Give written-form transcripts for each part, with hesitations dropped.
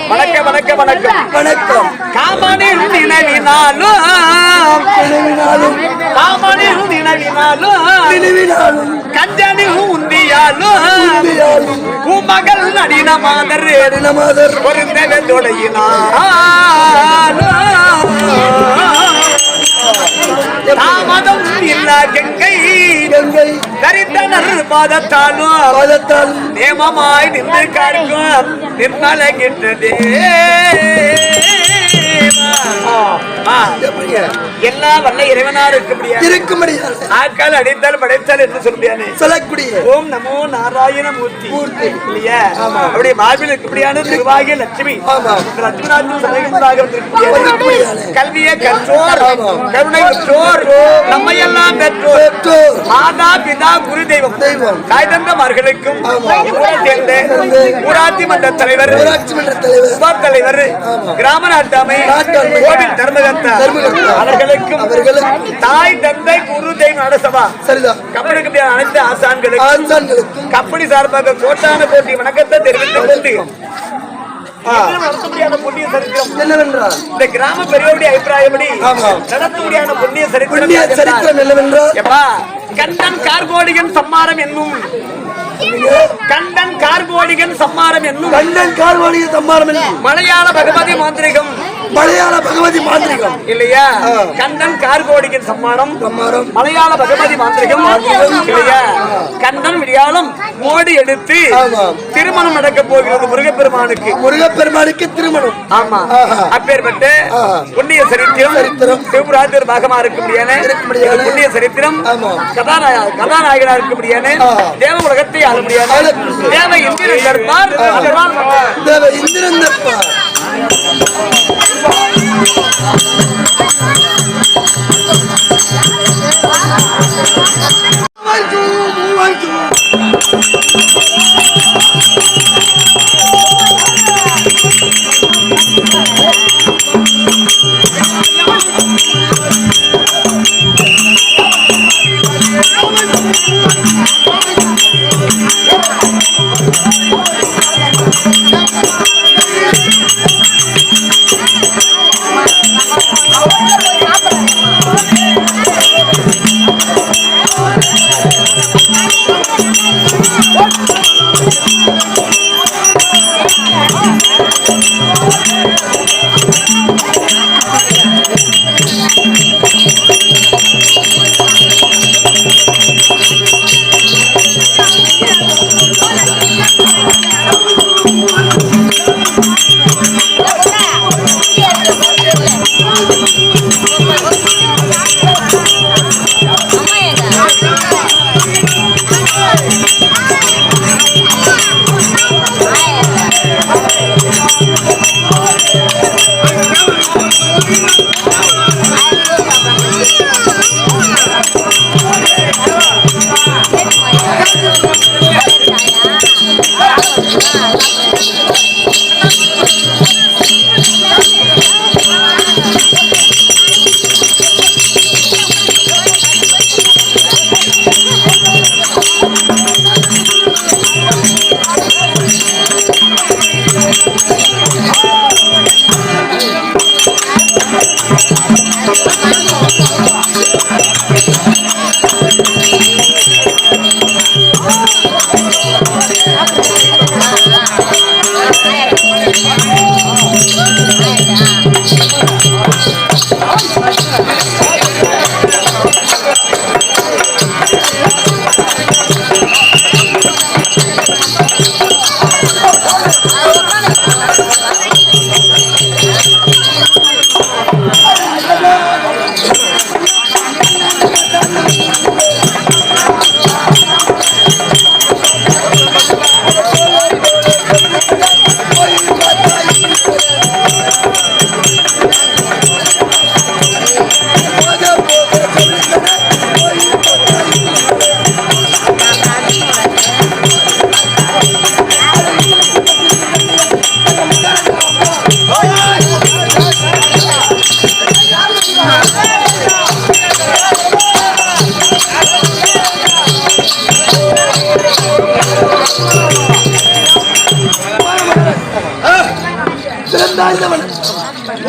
வணக்கம் வணக்கம் வணக்கம் வணக்கம். காமனில் நினைவினாலும் காமனில் நினைவினாலும் கஞ்சனில் உந்தியாலும் மகள் நடின மாதர் பொருந்தவே தாமதம் இல்ல கங்கை தரித்தனர் பாதத்தாலும் நேமமாய் நின்று காக்கும் நிர்மலகின்றதே. எல்லா வல்ல இறைவனார் இருக்க முடியாது. ஆக்கால் அடித்தால் படைத்தால் என்று சொல்லக்கூடிய ஓம் நமோ நாராயண மூர்த்தி இல்லையா? அப்படி மார்பில் இருக்கக்கூடியான திருவாகிய லட்சுமி கல்வியை கற்றோர் கருணை பெற்றோர் நம்மையெல்லாம் பெற்றோர் மாதா பிதா குரு தெய்வம் தாய் தந்தமார்களுக்கும் சேர்ந்த ஊராட்சி மன்ற தலைவர் உப தலைவர் கிராம நாட்டாமை கோவில் தர்மகர்த்தா அவர்களுக்கும் தாய் தந்தை குரு தெய்வம் நடசபா கப்பலுக்கு அனைத்து ஆசான்களுக்கும் கப்பலி சார்பாக கோட்டான கோட்டி வணக்கத்தை தெரிவித்து புண்ணிய சரித்திரம் என்னவென்றால் இந்த கிராம பெரியவருடைய அபிப்பிராயப்படி நடத்தக்கூடியான புண்ணிய சரித்திரம் என்னவென்றால் கண்டன் கார்கோடிகன் சம்மாரம் என்னும் கண்டன் கார்கோடிகன் சம்மாரம் என்னும் மலையாள பகவதி மாந்திரிகம் இல்லையா? கண்ணன் கார்கோடிகன் சம்மானம் மலையாள பகவதி மாந்திரிகம் இல்லையா? கண்ணன் விடியாலும் மோடி எடுத்து திருமணம் நடக்க போகிறது முருகப்பெருமானுக்கு திருமணம். ஆமா, அப்பேற்பட்ட புண்ணிய சரித்திரம் சிவபுராஜர் பாகமா இருக்க முடியாது. புண்ணிய சரித்திரம் கதாநாயகனா இருக்க முடியாது. தேவ உலகத்தை ஆள முடியாது. தேவ இந்திரன் தர்பார்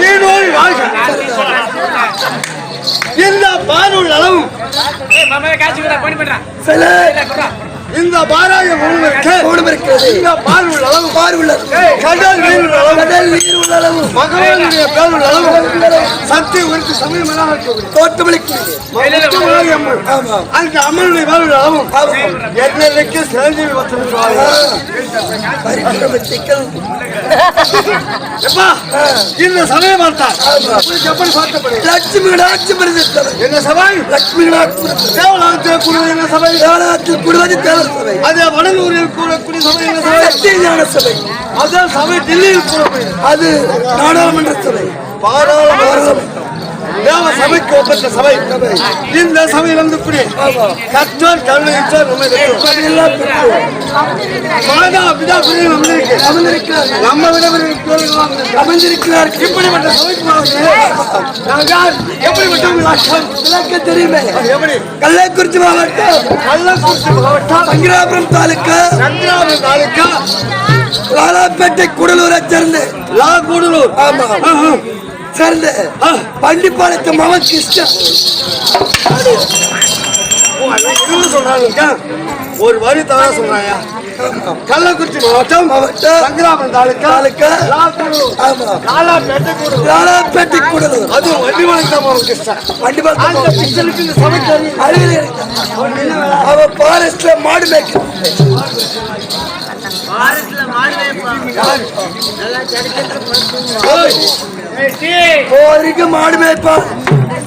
நீடோய் வாழ்க. இந்த பாருள் அளவும் இந்த பாராய இருக்கிறது. இந்த பார்வுள்ள அளவு பார்வுள்ள கடல் நீர் உள்ள அளவு பகவானுடைய பேருள்ள அளவு சக்தி உறுதி சமயம் தோற்றமளிக்கிறது. அந்த அம்மனுடைய பேருள்ள அளவும் என்னைக்கு சிறந்தீவி இந்த சமயம் பார்த்தார் எப்படி பார்த்தபடி லட்சுமி என்ன சபை லட்சுமி தேவலாத்தில் கூடுவது என்ன சபை தேவலாத்தில் கூடுவது சபை. அதே வடலூரில் கூறக்கூடிய சபை என்ன சபை சத்தியஞான சபை. அதே சபை டெல்லியில் கூறக்கூடிய அது நாடாளுமன்ற சபை பாராளுமன்ற தேவ சபைக்கு ஒப்பற்ற சபை. இந்த சபையில் வந்து கற்றோர் கல்வி மாதா பிதா அமர்ந்திருக்கிறார். நம்ம விட அமர்ந்திருக்கிறார். இப்படிப்பட்ட சபைக்கு எப்படிப்பட்ட தெரியுமே எப்படி கள்ளக்குறிச்சி மாவட்டம் சங்கராபுரம் தாலுக்கா லாலாப்பேட்டை கூடலூரை சேர்ந்து கூடலூர் ஆமா சேர்ந்து பண்டிப்பாளையத்து மகன் கிருஷ்ணன் சொல்றாங்க. ஒரு வரி தவறா சொல்றாங்க. கள்ளக்குறிச்சி மாவட்டம் சங்கராபுரம் தாலுக்கா லாலாப்பேட்டை கூடலூர் அது வண்டிபாளையத்து மகன் கிருஷ்ணன். வண்டிபாளையத்து கிருஷ்ணனுக்கு இந்த சபைக்கு அறிவியல் அவ பாரஸ்ட்ல மாடு மேய்க்க மாடு மேய்ப்பான்.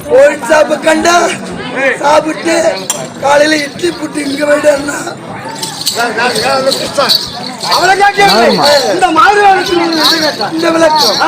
கோயில் சாப்பு கண்டா சாப்பிட்டு காலையில இட்லி புட்டு இங்க போயிட்டா இந்த மாடு இந்த விளக்கம்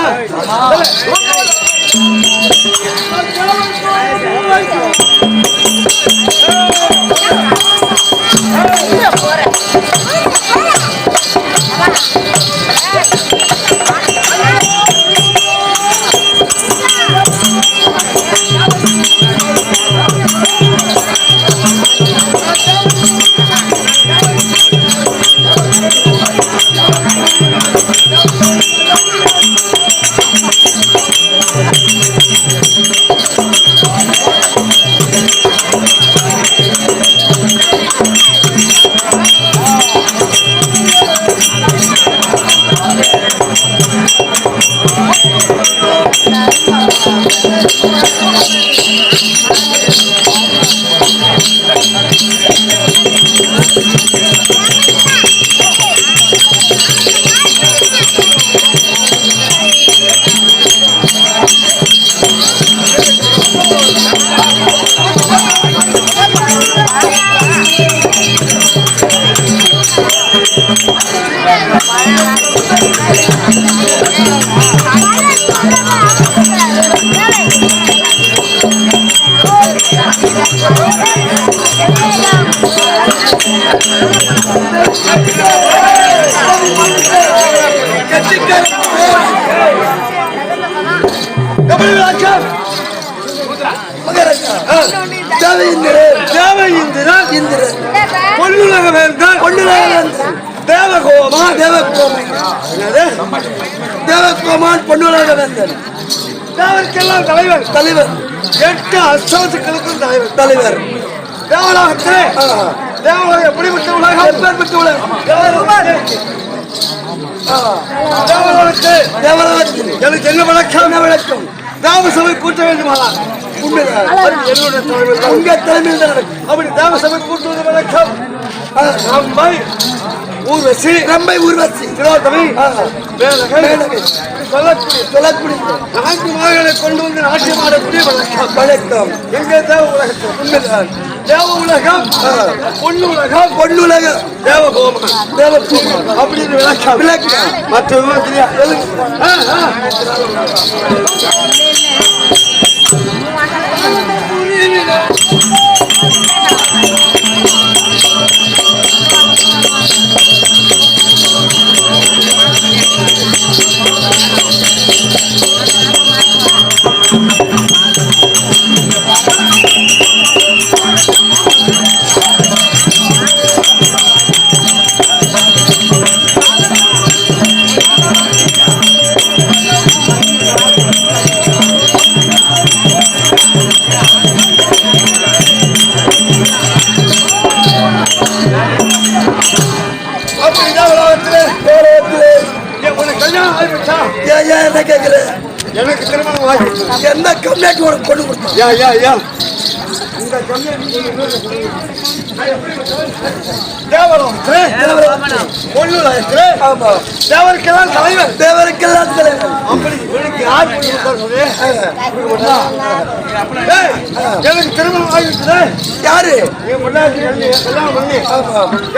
தேவகோமான் பொன்னுலக வேந்தன் தேவருக்கெல்லாம் தலைவர் தலைவர் 8 அஸ்தவத்துக்களுக்கும் தலைவர் தேவலோகத்திலே தேவலோகம் எப்படிப்பட்ட உலகம் எப்பேற்பட்ட உலகம் தேவலோகத்தில் எனக்கு என்ன வழக்கம் தேவ சபை கூட்ட வேண்டுமானா உங்க தலைமையில் தான் நடக்கும். அப்படி தேவ சபை கூட்டுவது வழக்கம். ரம்பை ஊர்வசி சொல்லக்கூடிய 4 மகளை கொண்டு வந்து நாட்டியம் ஆடக்கூடிய வழக்கம் எங்க தேவ உலகத்தில் உண்மைதான். தேவ உலகம் பொன்னுலகம் தேவகோமன் அப்படின்னு விளக்கம் மற்ற கேக்குற? எனக்கு திருமணம் ஆகி என்ன கம்யூனிட்டி உனக்கு கொண்டு கொடுத்தோம்? யா இந்த கம்யூனிட்டி தேவருக்கெல்லாம் தலைவர். தேவருக்கெல்லாம் தலைவர். அப்படி இவனுக்கு யார் எனக்கு திருமணம் ஆகிவிட்டது. யாரு?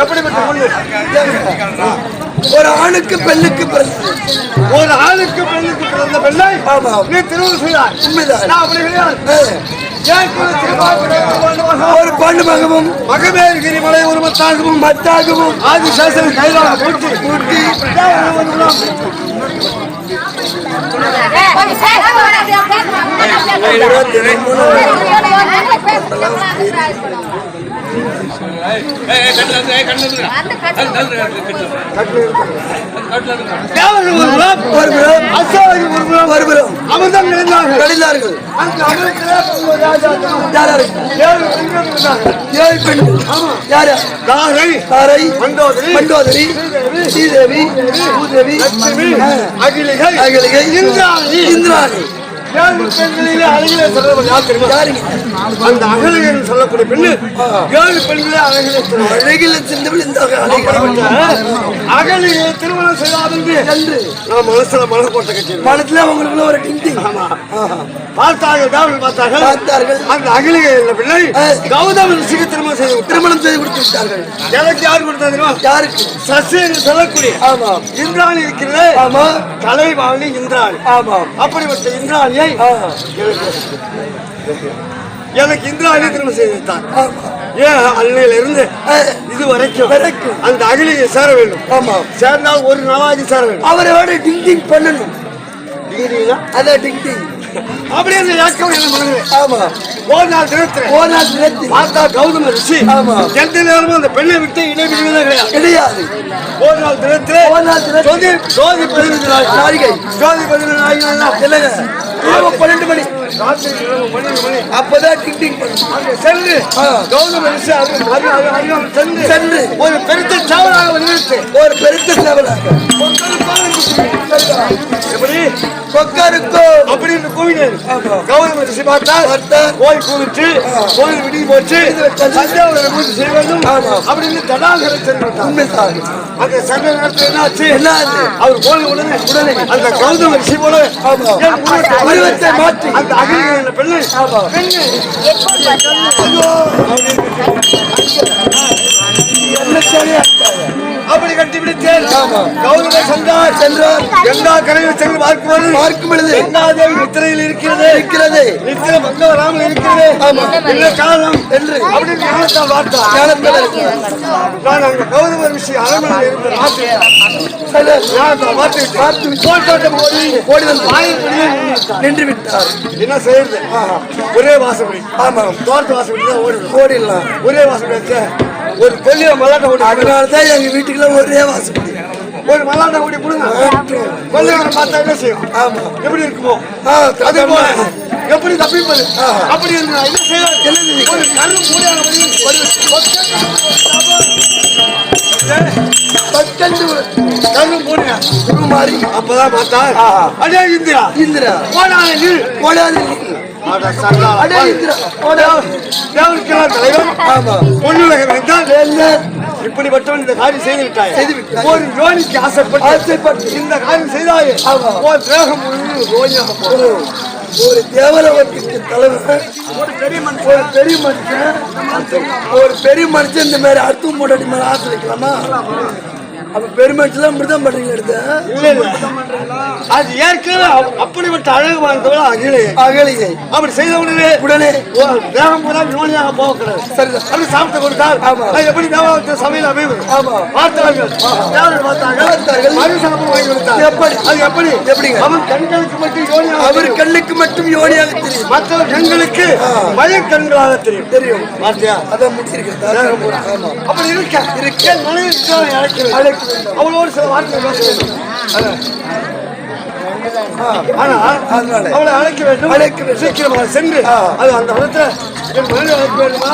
எப்படிப்பட்ட பொண்ணு? ஒரு ஆணுக்கு பெண்ணுக்கு பிறந்தது. ஒரு ஆணுக்கு பெண்ணுக்கு பிறந்த பெண்ணை நீ திருமணம் செய்தார். உண்மைதான். அப்படி கிடையாது. ஒரு பாண்டு மகமும் மகமேல்கிரி மலை ஒரு மத்தாகவும் மத்தாகவும் ஆதிசேஷன் கைலாக பூட்டி பூட்டி அமிர்தம் கிடைந்தார்கள். மண்டோதரி, ஸ்ரீதேவி, பூதேவி, அகிலிகை, இந்திராணி. அழகிலே அந்த அகலிகை சொல்லக்கூடிய பெண்ணு 7 பெண்களே அழகிலே சென்றவள். இந்த அகலிகை திருமணம் செய்தால் என்று நான் மனசுல மன போட்ட கட்சி மனத்துல உங்களுக்கு ஒரு டிண்டிங் பார்த்தார்கள். அந்த அகலிகை பிள்ளை கௌதம ரிஷிக்கு திருமணம் செய்து கொடுத்து விட்டார்கள். எனக்கு யார் கொடுத்தா தெரியுமா? யாருக்கு? சசி என்று சொல்லக்கூடிய இந்திராணி இருக்கிறது. ஆமா, கலைவாணி இந்திராணி. ஆமா, அப்படிப்பட்ட இந்திராணியை எனக்கு இந்திராணி திருமணம் செய்து விட்டார். ஏன் அன்னையில இருந்து இது வரைக்கும் அந்த அகிலியை சேர வேண்டும். ஆமா, சேர்ந்தால் ஒரு நாளாகி சேர வேண்டும். அவரோட டிங் பண்ணணும். அதான் டிங் அப்படியே ஏக்கம் என்ன பண்ணுது. ஆமா, ஒரு நாள் தினத்தில் பார்த்தா கௌதம ரிஷி எந்த நேரமும் அந்த பெண்ணை விட்டு இடைவெளியே கிடையாது. ஒரு நாள் தினத்தில் ஜோதி 15 நாளிகை 12 மணி அப்பதான் டிங் சென்று கௌதம ரிஷி சென்று ஒரு பெருத்த சேவலாக நிறுத்து. ஒரு பெருத்த சேவலாக எப்படி கொக்கருக்கோ அப்படின்னு கூவினேன். கௌதம ரிஷி பார்த்தா கோயில் கூவிட்டு கோயில் விடி போச்சு சந்தியாவதனை பூஜை செய்ய வேண்டும் அப்படின்னு தடாகரை சென்று அந்த சண்டை நேரத்தில் என்ன ஆச்சு? அவர் கோயில் உடனே அந்த கௌதம ரிஷி போல உருவத்தை மாற்றி அந்த அகிலிகை பெண்ணை அப்படி கட்டி பிடித்தேன். கௌதம சென்றார். கங்கா கரையில் சென்று பார்க்கும் பொழுது கங்காதேவி நித்திரையில் இருக்கிறது. நித்திரை பங்க வராமல் இருக்கிறது. என்ன காரணம் என்று அப்படின்னு நான் அங்க கௌதம ரிஷி அரண்மனையில் நின்று விட்டார். என்ன செய்யறது? ஒரே வாசப்படி. ஆமா, தோட்ட வாசப்படி தான் ஓடிடலாம். ஒரே வாசப்படி ஒரு கொல்லிய மல்லாட்ட ஓடி. அதனாலதான் எங்க வீட்டுக்குள்ள ஒரே வாசப்படி. ஒரு மல்லாட்ட ஓடி கொடுங்க. கொல்லிய பார்த்தா என்ன செய்யும்? ஆமா, எப்படி இருக்குமோ அதே போல எப்படி தப்பிப்பது? அப்படி இருந்தா என்ன செய்ய? ஒரு கரு மூடியாக அப்பதான் பார்த்தா அடே இந்திரா இப்படிப்பட்டவன் இந்த காரியம் செய்து விட்டாய். ஒரு யோனிக்கு ஆசைப்பட்டு இந்த காரியம் செய்தாயே ஒரு தேகம் ஒரு தேவலோகத்துக்கு தலைவர் ஒரு பெரிய மனுஷன் இந்த மாதிரி அர்த்தம் போட்டு மேல ஆசை வைக்கலாமா? அப்ப பெருமனுஷன் இப்படிதான் பண்றீங்க. எடுத்து அது ஏற்கனவே அப்படிப்பட்ட அழகு வாழ்ந்தவள அகலிகை அப்படி செய்த உடனே தேகம் பூரா யோனியாக போகக்கூடாது. சரி, அப்படி சாப்பிட்டு கொடுத்தால் எப்படி தேவலோகத்தில் சமையல் அமைவு பார்த்தார்கள். மறுசனமும் வாங்கி கொடுத்தார். எப்படி அவன் கண்களுக்கு மட்டும் யோனியாக, அவர் கண்ணுக்கு மட்டும் யோனியாக தெரியும். மற்ற கண்களுக்கு மயில் கண்களாக தெரியும். பார்த்தியா? அதான் முடிச்சிருக்கிறது. அப்படி இருக்க அழைக்க அவளோடு சில வார்த்தை பேச வேண்டும். அவளை அழைக்க வேண்டும். சீக்கிரமாக சென்று அது அந்த இடத்துல அழைக்க வேண்டுமா?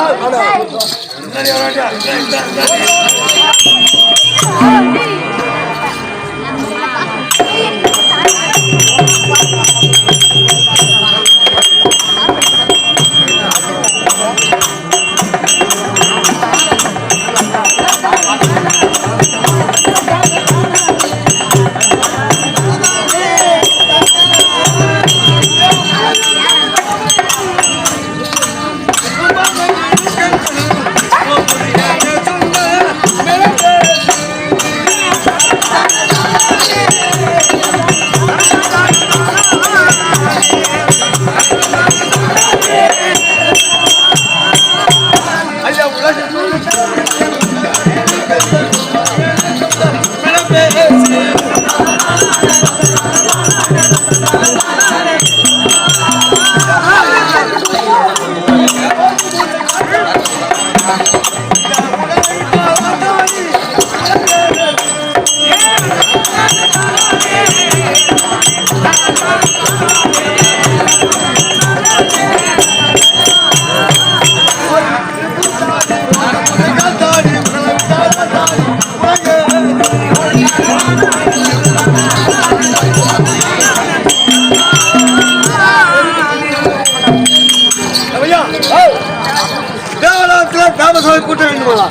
கூட்ட வேண்டுமா?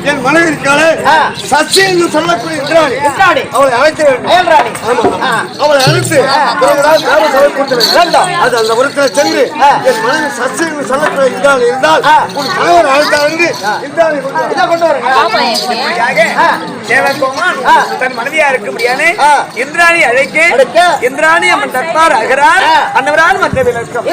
என் மனைவி இருக்காளே சசி என்று சொல்லக்கூடிய இந்திராணி, அவளை அழைக்க வேண்டும். அவளை அழைத்து அது அந்த உரத்தில் சென்று என் மனைவி சசி என்று சொல்லக்கூடிய இந்திராணி இருந்தால் உன் கணவர் அழைத்தால் என்று இந்திராணி கொண்டு தன் மனைவியா இருக்க முடியாது. இந்திராணி அழைக்க இந்திராணி அம்மன் தற்பார் அகரார் அன்னவரால் மற்ற விளக்கம்.